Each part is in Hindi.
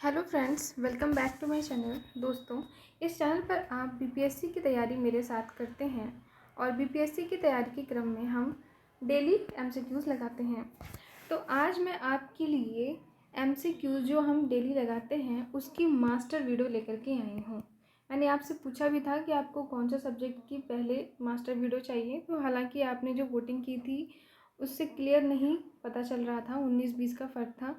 Hello friends, welcome back to my channel. दोस्तों, इस चैनल पर आप बीपीएससी की तैयारी मेरे साथ करते हैं और बीपीएससी की तैयारी के क्रम में हम डेली एमसीक्यूज़ लगाते हैं। तो आज मैं आपके लिए एमसीक्यूज़ जो हम डेली लगाते हैं उसकी मास्टर वीडियो लेकर के आई हूँ। मैंने आपसे पूछा भी था कि आपको कौन सा सब्जेक्ट की पहले मास्टर वीडियो चाहिए, तो हालांकि आपने जो वोटिंग की थी उससे क्लियर नहीं पता चल रहा था, 19-20 का फ़र्क था।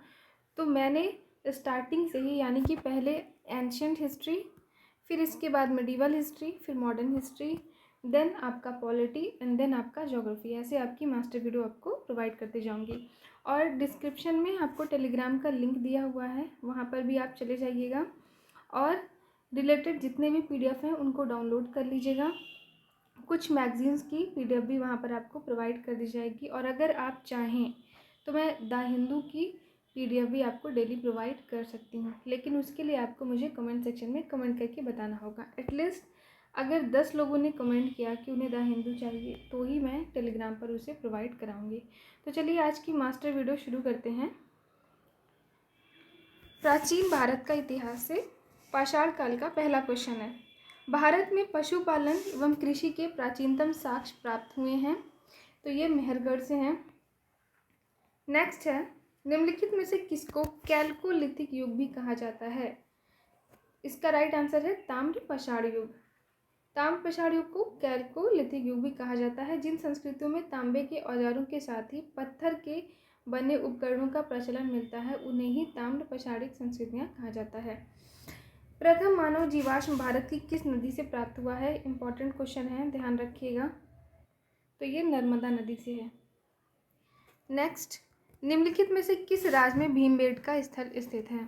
तो मैंने स्टार्टिंग से ही, यानी कि पहले एंशियंट हिस्ट्री, फिर इसके बाद मिडीवल हिस्ट्री, फिर मॉडर्न हिस्ट्री, देन आपका पॉलिटी एंड देन आपका ज्योग्राफी, ऐसे आपकी मास्टर वीडियो आपको प्रोवाइड करते जाऊंगी। और डिस्क्रिप्शन में आपको टेलीग्राम का लिंक दिया हुआ है, वहाँ पर भी आप चले जाइएगा और रिलेटेड जितने भी पीडीएफ हैं उनको डाउनलोड कर लीजिएगा। कुछ मैगजीन्स की पीडीएफ भी वहाँ पर आपको प्रोवाइड कर दी जाएगी और अगर आप चाहें तो मैं द हिंदू की पीडीएफ भी आपको डेली प्रोवाइड कर सकती हूँ, लेकिन उसके लिए आपको मुझे कमेंट सेक्शन में कमेंट करके बताना होगा। एटलीस्ट अगर 10 लोगों ने कमेंट किया कि उन्हें द हिंदू चाहिए तो ही मैं टेलीग्राम पर उसे प्रोवाइड कराऊंगी। तो चलिए आज की मास्टर वीडियो शुरू करते हैं। प्राचीन भारत का इतिहास से पाषाण काल का पहला क्वेश्चन है। भारत में पशुपालन एवं कृषि के प्राचीनतम साक्ष्य प्राप्त हुए हैं, तो ये मेहरगढ़ से हैं। नेक्स्ट है, निम्नलिखित में से किसको कैल्कोलिथिक युग भी कहा जाता है? इसका राइट आंसर है ताम्र पाषाण युग। ताम्र पाषाण युग को कैल्कोलिथिक युग भी कहा जाता है। जिन संस्कृतियों में तांबे के औजारों के साथ ही पत्थर के बने उपकरणों का प्रचलन मिलता है उन्हें ही ताम्र पाषाणिक संस्कृतियां कहा जाता है। प्रथम मानव जीवाश्म भारत की किस नदी से प्राप्त हुआ है? इंपॉर्टेंट क्वेश्चन है, ध्यान रखिएगा। तो ये नर्मदा नदी से है। नेक्स्ट, निम्नलिखित में से किस राज्य में भीमबेटका स्थल स्थित है?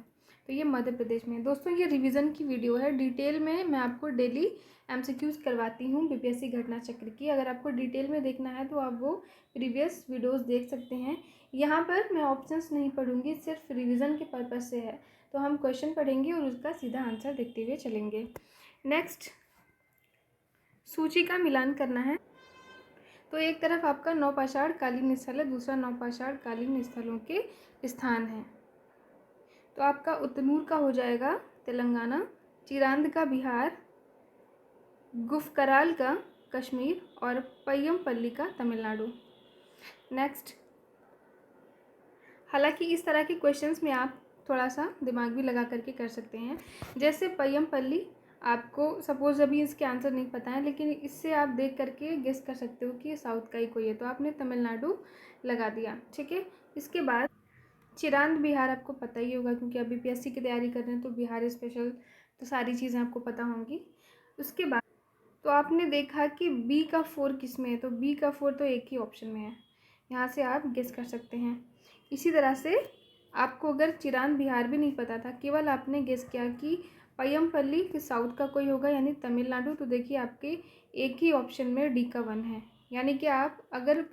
तो ये मध्य प्रदेश में। दोस्तों, ये रिवीजन की वीडियो है, डिटेल में मैं आपको डेली एमसीक्यूज करवाती हूँ बीपीएससी घटना चक्र की। अगर आपको डिटेल में देखना है तो आप वो प्रीवियस वीडियोस देख सकते हैं। यहाँ पर मैं ऑप्शंस नहीं पढ़ूंगी, सिर्फ रिवीजन के पर्पज़ से है। तो हम क्वेश्चन पढ़ेंगे और उसका सीधा आंसर देखते हुए चलेंगे। नेक्स्ट, सूची का मिलान करना है। तो एक तरफ आपका नवपाषाण कालीन स्थल है, दूसरा नवपाषाण कालीन स्थलों के स्थान है। तो आपका उतनूर का हो जाएगा तेलंगाना, चिरांद का बिहार, गुफकराल का कश्मीर और पय्यमपल्ली का तमिलनाडु। नेक्स्ट, हालांकि इस तरह के क्वेश्चंस में आप थोड़ा सा दिमाग भी लगा करके कर सकते हैं। जैसे पय्यमपल्ली, आपको सपोज अभी इसके आंसर नहीं पता है, लेकिन इससे आप देख करके गेस कर सकते हो कि ये साउथ का ही कोई है, तो आपने तमिलनाडु लगा दिया। ठीक है। इसके बाद चिरांद बिहार आपको पता ही होगा, क्योंकि आप बीपीएससी की तैयारी कर रहे हैं तो बिहार स्पेशल तो सारी चीज़ें आपको पता होंगी। उसके बाद तो आपने देखा कि बी का 4 किस में है, तो बी का 4 तो एक ही ऑप्शन में है, यहाँ से आप गेस कर सकते हैं। इसी तरह से आपको अगर चिरांद बिहार भी नहीं पता था, केवल आपने गेस किया कि पय्यमपल्ली फिर साउथ का कोई होगा यानी तमिलनाडु, तो देखिए आपके एक ही ऑप्शन में डी का 1 है। यानी कि आप अगर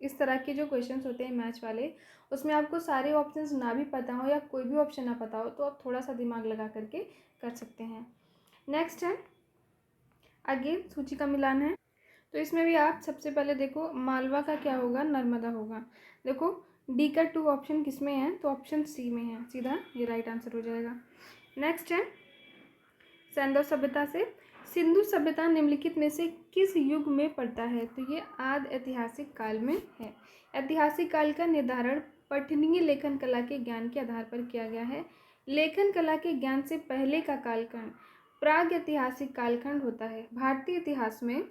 इस तरह के जो क्वेश्चंस होते हैं मैच वाले, उसमें आपको सारे ऑप्शंस ना भी पता हो या कोई भी ऑप्शन ना पता हो, तो आप थोड़ा सा दिमाग लगा करके कर सकते हैं। नेक्स्ट है, अगेन सूची का मिलान है। तो इसमें भी आप सबसे पहले देखो मालवा का क्या होगा, नर्मदा होगा। देखो डी का 2 ऑप्शन किस में है, तो ऑप्शन सी में है, सीधा ये राइट आंसर हो जाएगा। नेक्स्ट है, सैंधव सभ्यता से, सिंधु सभ्यता निम्नलिखित में से किस युग में पड़ता है? तो ये आदि ऐतिहासिक काल में है। ऐतिहासिक काल का निर्धारण पठनीय लेखन कला के ज्ञान के आधार पर किया गया है। लेखन कला के ज्ञान से पहले का कालखंड प्राग ऐतिहासिक कालखंड होता है। भारतीय इतिहास में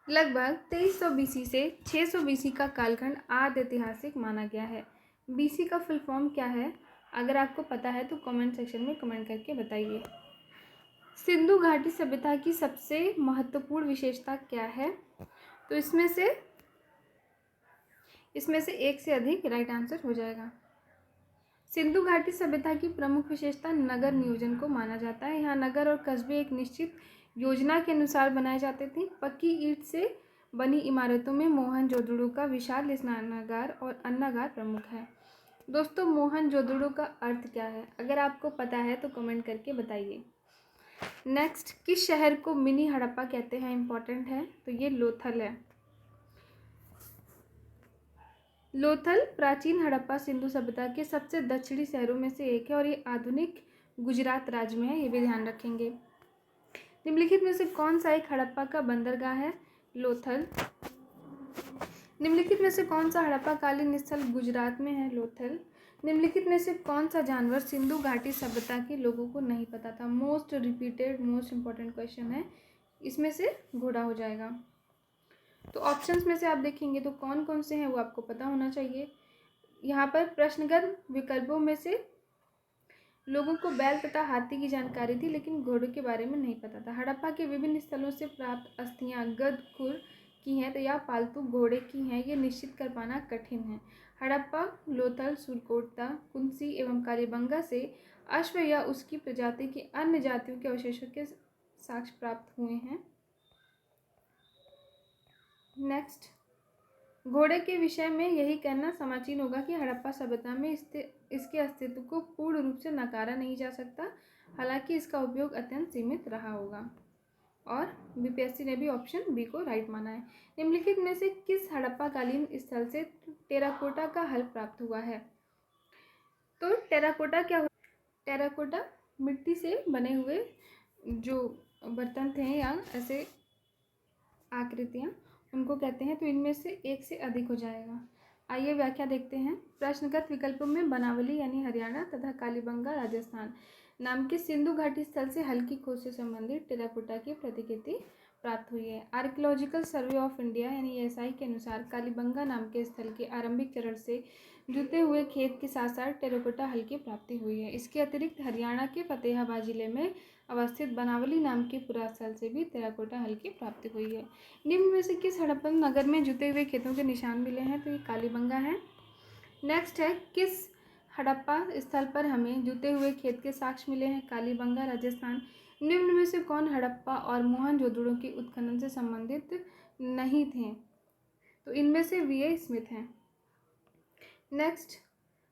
लगभग 2300 बीसी से 600 बीसी का कालखंड आदि ऐतिहासिक माना गया है। बीसी का फुल फॉर्म क्या है? अगर आपको पता है तो कमेंट सेक्शन में कमेंट करके बताइए। सिंधु घाटी सभ्यता की सबसे महत्वपूर्ण विशेषता क्या है? तो इसमें से एक से अधिक राइट आंसर हो जाएगा। सिंधु घाटी सभ्यता की प्रमुख विशेषता नगर नियोजन को माना जाता है। यहाँ नगर और कस्बे एक निश्चित योजना के अनुसार बनाए जाते थे। पक्की ईंट से बनी इमारतों में मोहनजोदड़ो का विशाल स्नानागार और अन्नागार प्रमुख है। दोस्तों, मोहनजोदड़ो का अर्थ क्या है? अगर आपको पता है तो कमेंट करके बताइए। नेक्स्ट, किस शहर को मिनी हड़प्पा कहते हैं? इंपॉर्टेंट है, तो ये लोथल है। लोथल प्राचीन हड़प्पा सिंधु सभ्यता के सबसे दक्षिणी शहरों में से एक है और ये आधुनिक गुजरात राज्य में है, ये भी ध्यान रखेंगे। निम्नलिखित में से कौन सा एक हड़प्पा का बंदरगाह है? लोथल। निम्नलिखित में से कौन सा हड़प्पाकालीन स्थल गुजरात में है? लोथल। निम्नलिखित में से कौन सा जानवर सिंधु घाटी सभ्यता के लोगों को नहीं पता था? Most repeated most important question है, इसमें से घोड़ा हो जाएगा। तो ऑप्शंस में से आप देखेंगे तो कौन कौन से हैं वो आपको पता होना चाहिए। यहाँ पर प्रश्नगत विकल्पों में से लोगों को बैल तथा हाथी की जानकारी थी लेकिन घोड़े के बारे में नहीं पता था। हड़प्पा के विभिन्न स्थलों से प्राप्त अस्थियां गध खुर की हैं तो या पालतू घोड़े की हैं, ये निश्चित कर पाना कठिन है। हड़प्पा, लोथल, सुरकोटा, कुंसी एवं कालीबंगा से अश्व या उसकी प्रजाति की अन्य जातियों के अवशेषों के साक्ष्य प्राप्त हुए हैं। नेक्स्ट, घोड़े के विषय में यही कहना समीचीन होगा कि हड़प्पा सभ्यता में इसके अस्तित्व को पूर्ण रूप से नकारा नहीं जा सकता, हालांकि इसका उपयोग अत्यंत सीमित रहा होगा। और बीपीएससी ने भी ऑप्शन बी को राइट माना है। निम्नलिखित में से किस हड़प्पाकालीन स्थल से टेराकोटा का हल प्राप्त हुआ है? तो टेराकोटा क्या हो? टेराकोटा मिट्टी से बने हुए जो बर्तन थे या ऐसे आकृतियाँ, उनको कहते हैं। तो इनमें से एक से अधिक हो जाएगा। आइए व्याख्या देखते हैं। प्रश्नगत विकल्पों में बनावली यानी हरियाणा तथा कालीबंगा राजस्थान नाम के सिंधु घाटी स्थल से हल्की खोज से संबंधित टेराकोटा की प्रतिकृति प्राप्त हुई है। आर्कियोलॉजिकल सर्वे ऑफ इंडिया यानी एएसआई के अनुसार कालीबंगा नाम के स्थल के आरंभिक चरण से जुते हुए खेत के साथ साथ टेराकोटा हल की प्राप्ति हुई है। इसके अतिरिक्त हरियाणा के फतेहाबाद जिले में अवस्थित बनावली नाम के पुरास्थल से भी टेराकोटा हल की प्राप्ति हुई है। निम्न में से किस हड़प्पन नगर में जुते हुए खेतों के निशान मिले हैं? तो ये कालीबंगा है। नेक्स्ट है, किस हड़प्पा स्थल पर हमें जुते हुए खेत के साक्ष्य मिले हैं? कालीबंगा राजस्थान। निम्न में से कौन हड़प्पा और मोहनजोदड़ो के उत्खनन से संबंधित नहीं थे? तो इनमें से वीए स्मिथ हैं। नेक्स्ट,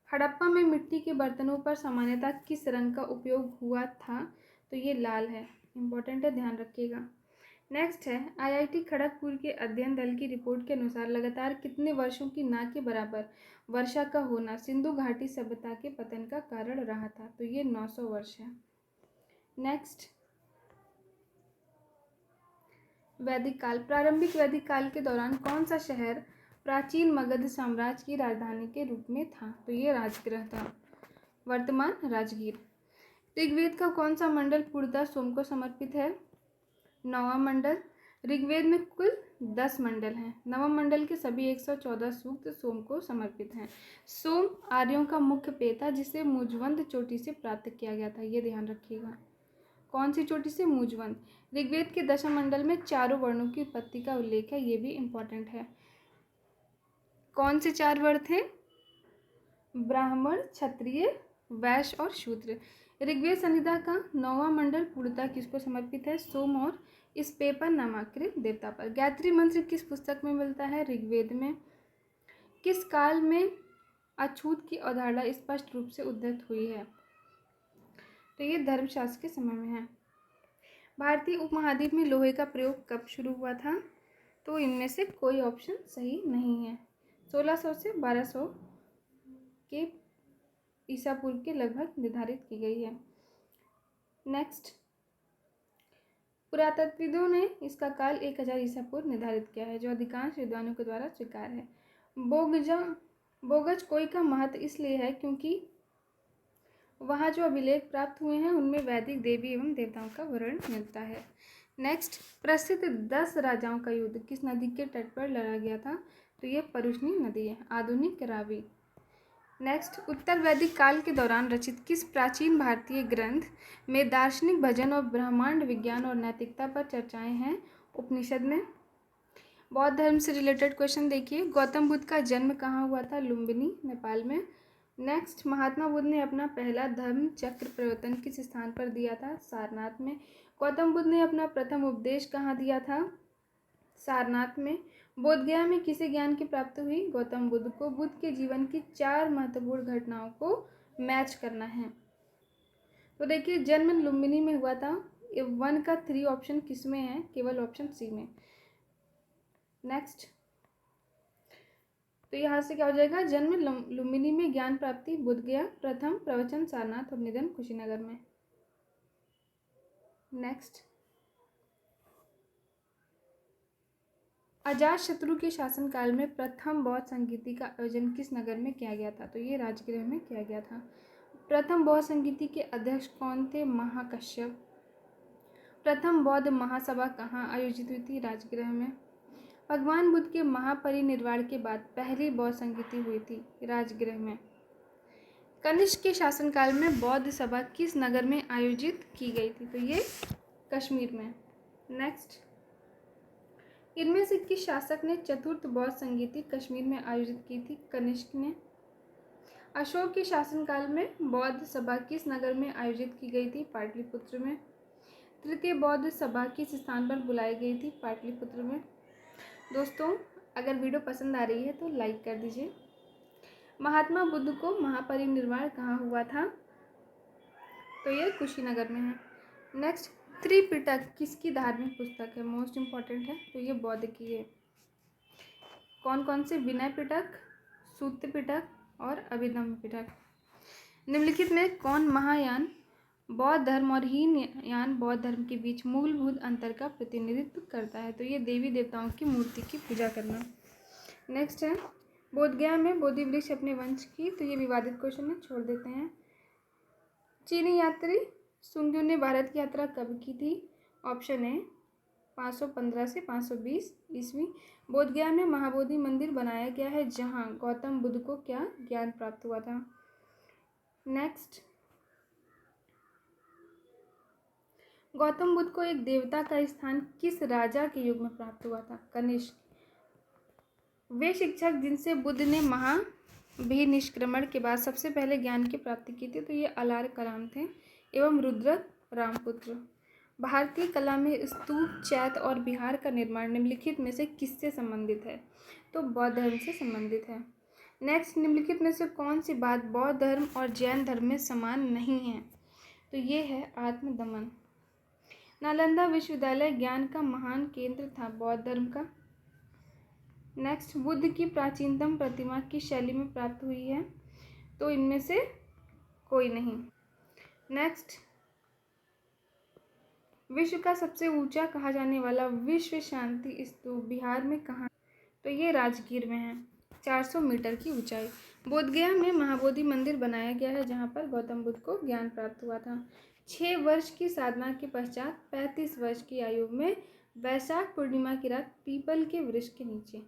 हड़प्पा में मिट्टी के बर्तनों पर सामान्यतः किस रंग का उपयोग हुआ था? तो ये लाल है, इम्पोर्टेंट है, ध्यान रखिएगा। नेक्स्ट है, आईआईटी खड़गपुर के अध्ययन दल की रिपोर्ट के अनुसार लगातार कितने वर्षों की ना के बराबर वर्षा का होना सिंधु घाटी सभ्यता के पतन का कारण रहा था? तो ये 900 वर्ष है। नेक्स्ट, वैदिक काल। प्रारंभिक वैदिक काल के दौरान कौन सा शहर प्राचीन मगध साम्राज्य की राजधानी के रूप में था? तो ये राजगृह था, वर्तमान राजगीर। ऋग्वेद का कौन सा मंडल पूर्णतः सोम को समर्पित है? 9वां मंडल। ऋग्वेद में कुल 10 मंडल हैं। 9वां मंडल के सभी 114 सूक्त सोम को समर्पित हैं। सोम आर्यों का मुख्य पेय था जिसे मुजवंद चोटी से प्राप्त किया गया था, ये ध्यान रखिएगा। कौन सी चोटी से? मुजवंद। ऋग्वेद के 10वें मंडल में चारों वर्णों की उत्पत्ति का उल्लेख है, ये भी इंपॉर्टेंट है। कौन से 4 वर्ण थे? ब्राह्मण, क्षत्रिय, वैश्य और शूद्र। ऋग्वेद संहिता का 9वां मंडल पूर्णतः किसको समर्पित है? सोम और इस पेपर नामाकृत देवता पर। गायत्री मंत्र किस पुस्तक में मिलता है? ऋग्वेद में। किस काल में अछूत की अवधारणा स्पष्ट रूप से उद्धृत हुई है? तो ये धर्मशास्त्र के समय में है। भारतीय उपमहाद्वीप में लोहे का प्रयोग कब शुरू हुआ था? तो इनमें से कोई ऑप्शन सही नहीं है। 1600 से 1200 के ईसा पूर्व के लगभग निर्धारित की गई है। नेक्स्ट, पुरातत्वविदों ने इसका काल 1000 ईसा पूर्व निर्धारित किया है, जो अधिकांश विद्वानों के द्वारा स्वीकार है। बोगज कोई का महत्व इसलिए है क्योंकि वहाँ जो अभिलेख प्राप्त हुए हैं उनमें वैदिक देवी एवं देवताओं का वर्णन मिलता है। नेक्स्ट, प्रसिद्ध 10 राजाओं का युद्ध किस नदी के तट पर लड़ा गया था? तो ये परुष्णी नदी है, आधुनिक रावी। नेक्स्ट, उत्तर वैदिक काल के दौरान रचित किस प्राचीन भारतीय ग्रंथ में दार्शनिक भजन और ब्रह्मांड विज्ञान और नैतिकता पर चर्चाएं हैं? उपनिषद में। बौद्ध धर्म से रिलेटेड क्वेश्चन देखिए। गौतम बुद्ध का जन्म कहाँ हुआ था? लुम्बिनी, नेपाल में। नेक्स्ट, महात्मा बुद्ध ने अपना पहला धर्म चक्र प्रवर्तन किस स्थान पर दिया था? सारनाथ में। गौतम बुद्ध ने अपना प्रथम उपदेश कहाँ दिया था? सारनाथ में। बोधगया में किसे ज्ञान की प्राप्ति हुई? गौतम बुद्ध को। बुद्ध के जीवन की 4 महत्वपूर्ण घटनाओं को मैच करना है। तो देखिए, जन्म लुम्बिनी में हुआ था। 1 का 3 ऑप्शन किस में है? केवल ऑप्शन सी में। नेक्स्ट, तो यहाँ से क्या हो जाएगा, जन्म लुम्बिनी में, ज्ञान प्राप्ति बोधगया, प्रथम प्रवचन सारनाथ और निधन कुशीनगर में। नेक्स्ट, अजातशत्रु के शासनकाल में प्रथम बौद्ध संगीति का आयोजन किस नगर में किया गया था? तो ये राजगृह में किया गया था। प्रथम बौद्ध संगीति के अध्यक्ष कौन थे? महाकश्यप। प्रथम बौद्ध महासभा कहाँ आयोजित हुई थी? राजगृह में। भगवान बुद्ध के महापरिनिर्वाण के बाद पहली बौद्ध संगीति हुई थी? राजगृह में। कनिष्क के शासनकाल में बौद्ध सभा किस नगर में आयोजित की गई थी? तो ये कश्मीर में। नेक्स्ट, इनमें से किस शासक ने चतुर्थ बौद्ध संगीति कश्मीर में आयोजित की थी? कनिष्क ने। अशोक के शासनकाल में बौद्ध सभा किस नगर में आयोजित की गई थी? पाटलिपुत्र में। तृतीय बौद्ध सभा किस स्थान पर बुलाई गई थी? पाटलिपुत्र में। दोस्तों, अगर वीडियो पसंद आ रही है तो लाइक कर दीजिए। महात्मा बुद्ध को महापरिनिर्वाण कहाँ हुआ था? तो ये कुशीनगर में है। नेक्स्ट, त्रिपिटक किसकी धार्मिक पुस्तक है? मोस्ट इम्पॉर्टेंट है, तो ये बौद्ध की है। कौन कौन से? विनय पिटक, सूत्र पिटक और अभिधम्म पिटक। निम्नलिखित में कौन महायान बौद्ध धर्म और हीनयान बौद्ध धर्म के बीच मूलभूत अंतर का प्रतिनिधित्व करता है? तो ये देवी देवताओं की मूर्ति की पूजा करना। नेक्स्ट है, बोधगया में बोधि वृक्ष अपने वंश की, तो ये विवादित क्वेश्चन है, छोड़ देते हैं। चीनी यात्री सुंग्यू ने भारत की यात्रा कब की थी? ऑप्शन है 515 से 520 ईस्वी। बोधगया में महाबोधि मंदिर बनाया गया है, जहां गौतम बुद्ध को क्या ज्ञान प्राप्त हुआ था? नेक्स्ट, गौतम बुद्ध को एक देवता का स्थान किस राजा के युग में प्राप्त हुआ था? कनिष्क। वे शिक्षक जिनसे बुद्ध ने महाभिनिष्क्रमण के बाद सबसे पहले ज्ञान की प्राप्ति की थी, तो ये अलार कलाम थे एवं रुद्रक रामपुत्र। भारतीय कला में स्तूप, चैत्य और विहार का निर्माण निम्नलिखित में से किससे संबंधित है? तो बौद्ध धर्म से संबंधित है। नेक्स्ट, निम्नलिखित में से कौन सी बात बौद्ध धर्म और जैन धर्म में समान नहीं है? तो ये है आत्मदमन। नालंदा विश्वविद्यालय ज्ञान का महान केंद्र था बौद्ध धर्म का। नेक्स्ट, बुद्ध की प्राचीनतम प्रतिमा किस शैली में प्राप्त हुई है? तो इनमें से कोई नहीं। नेक्स्ट, विश्व का सबसे ऊंचा कहा जाने वाला विश्व शांति स्तूप बिहार में कहाँ? तो ये राजगीर में है, 400 मीटर की ऊंचाई। बोधगया में महाबोधि मंदिर बनाया गया है, जहाँ पर गौतम बुद्ध को ज्ञान प्राप्त हुआ था। 6 वर्ष की साधना के पश्चात 35 वर्ष की आयु में वैशाख पूर्णिमा की रात पीपल के वृक्ष के नीचे।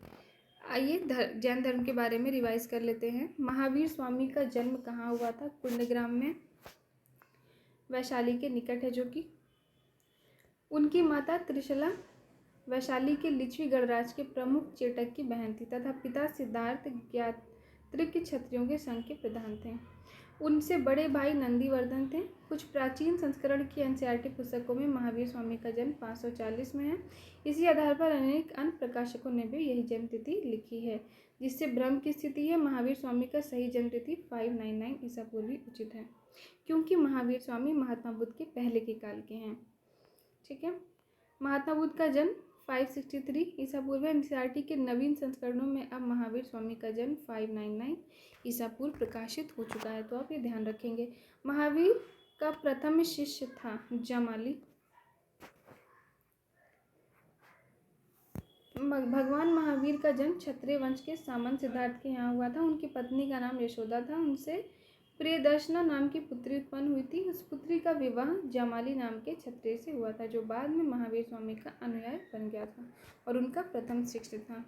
आइए जैन धर्म के बारे में रिवाइज कर लेते हैं। महावीर स्वामी का जन्म कहाँ हुआ था? कुंडग्राम में, वैशाली के निकट है जो कि। उनकी माता त्रिशला वैशाली के लिच्छवी गणराज के प्रमुख चेटक की बहन थी तथा पिता सिद्धार्थ ज्ञात्रिक क्षत्रियों के संघ के प्रधान थे। उनसे बड़े भाई नंदीवर्धन थे। कुछ प्राचीन संस्करण की एनसीईआरटी पुस्तकों में महावीर स्वामी का जन्म 540 में है। इसी आधार पर अनेक अन्य प्रकाशकों ने भी यही जन्म तिथि लिखी है, जिससे भ्रम की स्थिति है। महावीर स्वामी का सही जन्म तिथि 599 ईसा पूर्व ही उचित है, क्योंकि महावीर स्वामी महात्मा बुद्ध के पहले के काल के हैं। ठीक है, महात्मा बुद्ध का जन्म 563 ईसा पूर्व। एनसीईआरटी के नवीन संस्करणों में अब महावीर स्वामी का जन्म 599 ईसा पूर्व प्रकाशित हो चुका है, तो आप ये ध्यान रखेंगे। महावीर का प्रथम शिष्य था जमाली। भगवान महावीर का जन्म क्षत्रिय वंश के सामंत सिद्धार्थ के यहाँ हुआ था। उनकी पत्नी का नाम यशोदा था। उनसे प्रियदर्शना नाम की पुत्री उत्पन्न हुई थी। उस पुत्री का विवाह जमाली नाम के क्षत्रिय से हुआ था, जो बाद में महावीर स्वामी का अनुयायी बन गया था और उनका प्रथम शिष्य था।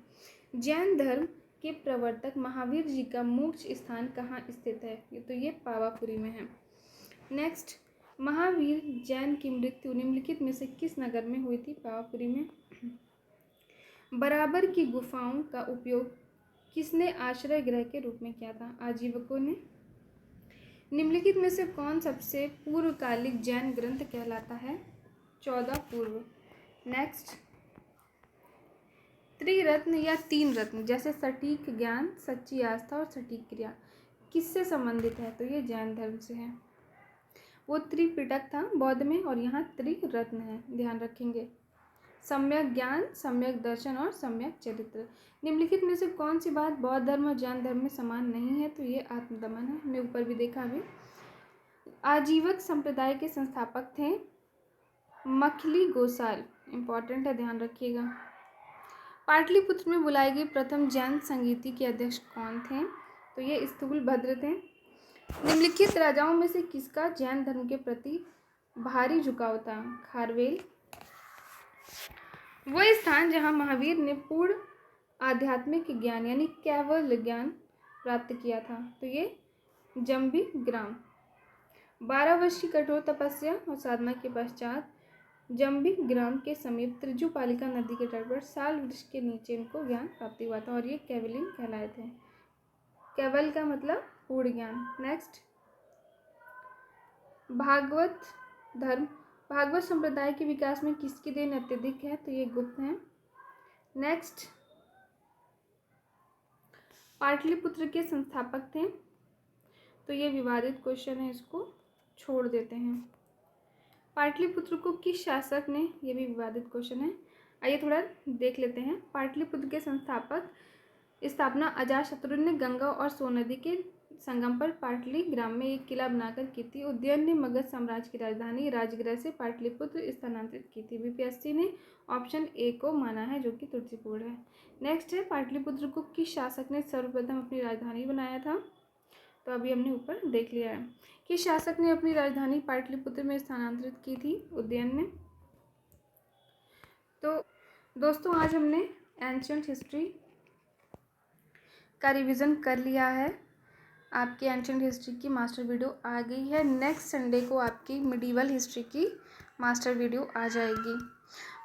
जैन धर्म के प्रवर्तक महावीर जी का मोक्ष स्थान कहाँ स्थित है? तो ये पावापुरी में है। नेक्स्ट, महावीर जैन की मृत्यु निम्नलिखित में से किस नगर में हुई थी? पावापुरी में। बराबर की गुफाओं का उपयोग किसने आश्रय गृह के रूप में किया था? आजीवकों ने। निम्नलिखित में से कौन सबसे पूर्वकालिक जैन ग्रंथ कहलाता है? 14 पूर्व। नेक्स्ट, त्रिरत्न या 3 रत्न जैसे सटीक ज्ञान, सच्ची आस्था और सटीक क्रिया किससे संबंधित है? तो ये जैन धर्म से है। वो त्रिपिटक था बौद्ध में और यहाँ त्रिरत्न है, ध्यान रखेंगे। सम्यक ज्ञान, सम्यक दर्शन और सम्यक चरित्र। निम्नलिखित में से कौन सी बात बौद्ध धर्म और जैन धर्म में समान नहीं है? तो ये आत्मदमन है। हमने ऊपर भी देखा अभी। आजीवक संप्रदाय के संस्थापक थे मखली गोसाल। इंपॉर्टेंट है, ध्यान रखिएगा। पाटलिपुत्र में बुलाई गई प्रथम जैन संगीति के अध्यक्ष कौन थे? तो ये स्थूलभद्र थे। निम्नलिखित राजाओं में से किसका जैन धर्म के प्रति भारी झुकाव था? खारवेल। वह स्थान जहाँ महावीर ने पूर्ण आध्यात्मिक ज्ञान यानी केवल ज्ञान प्राप्त किया था। तो ये जम्बी ग्राम। 12 वर्ष की कठोर तपस्या और साधना के पश्चात जम्बी ग्राम के समीप त्रिजुपालिका नदी के तट पर साल वृक्ष के नीचे इनको ज्ञान प्राप्ति हुआ था और ये केवलिन कहलाए थे। केवल का मतलब पूर्ण ज्ञान। नेक्स्ट, भागवत धर्म, भागवत संप्रदाय के विकास में किसकी देन अत्यधिक है? तो ये गुप्त हैं। नेक्स्ट, पाटलिपुत्र के संस्थापक थे। तो ये विवादित क्वेश्चन है, इसको छोड़ देते हैं। पाटलिपुत्र को किस शासक ने, ये भी विवादित क्वेश्चन है, आइए थोड़ा देख लेते हैं। पाटलिपुत्र के संस्थापक स्थापना अजातशत्रु ने गंगा और सोन नदी के संगम पर पाटली ग्राम में एक किला बनाकर की थी। उदयन ने मगध साम्राज्य की राजधानी राजगृह से पाटलिपुत्र स्थानांतरित की थी। बीपीएससी ने ऑप्शन ए को माना है, जो कि त्रुटिपूर्ण है। नेक्स्ट है, पाटलिपुत्र को किस शासक ने सर्वप्रथम अपनी राजधानी बनाया था? तो अभी हमने ऊपर देख लिया है। किस शासक ने अपनी राजधानी पाटलिपुत्र में स्थानांतरित की थी? उदयन ने। तो दोस्तों, आज हमने एंशिएंट हिस्ट्री का रिवीजन कर लिया है। आपकी एंशिएंट हिस्ट्री की मास्टर वीडियो आ गई है। नेक्स्ट संडे को आपकी मिडीवल हिस्ट्री की मास्टर वीडियो आ जाएगी,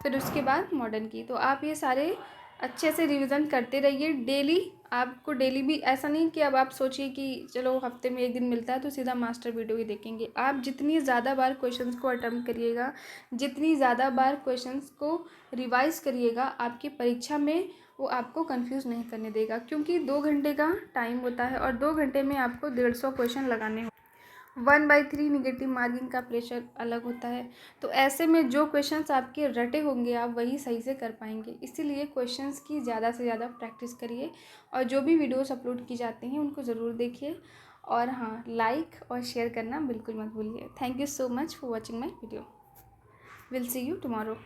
फिर उसके बाद मॉडर्न की। तो आप ये सारे अच्छे से रिवीजन करते रहिए डेली। आपको डेली भी ऐसा नहीं कि अब आप सोचिए कि चलो हफ्ते में एक दिन मिलता है तो सीधा मास्टर वीडियो ही देखेंगे। आप जितनी ज़्यादा बार क्वेश्चंस को अटेम्प्ट करिएगा, जितनी ज़्यादा बार क्वेश्चंस को रिवाइज करिएगा, आपकी परीक्षा में वो आपको कंफ्यूज नहीं करने देगा, क्योंकि 2 घंटे का टाइम होता है और 2 घंटे में आपको 150 क्वेश्चन लगाने 1/3 निगेटिव मार्किंग का प्रेशर अलग होता है। तो ऐसे में जो क्वेश्चंस आपके रटे होंगे आप वही सही से कर पाएंगे। इसीलिए क्वेश्चंस की ज़्यादा से ज़्यादा प्रैक्टिस करिए और जो भी वीडियोस अपलोड की जाती हैं उनको ज़रूर देखिए। और हाँ, लाइक और शेयर करना बिल्कुल मत भूलिए। Thank you so much for watching my video. Will see you tomorrow.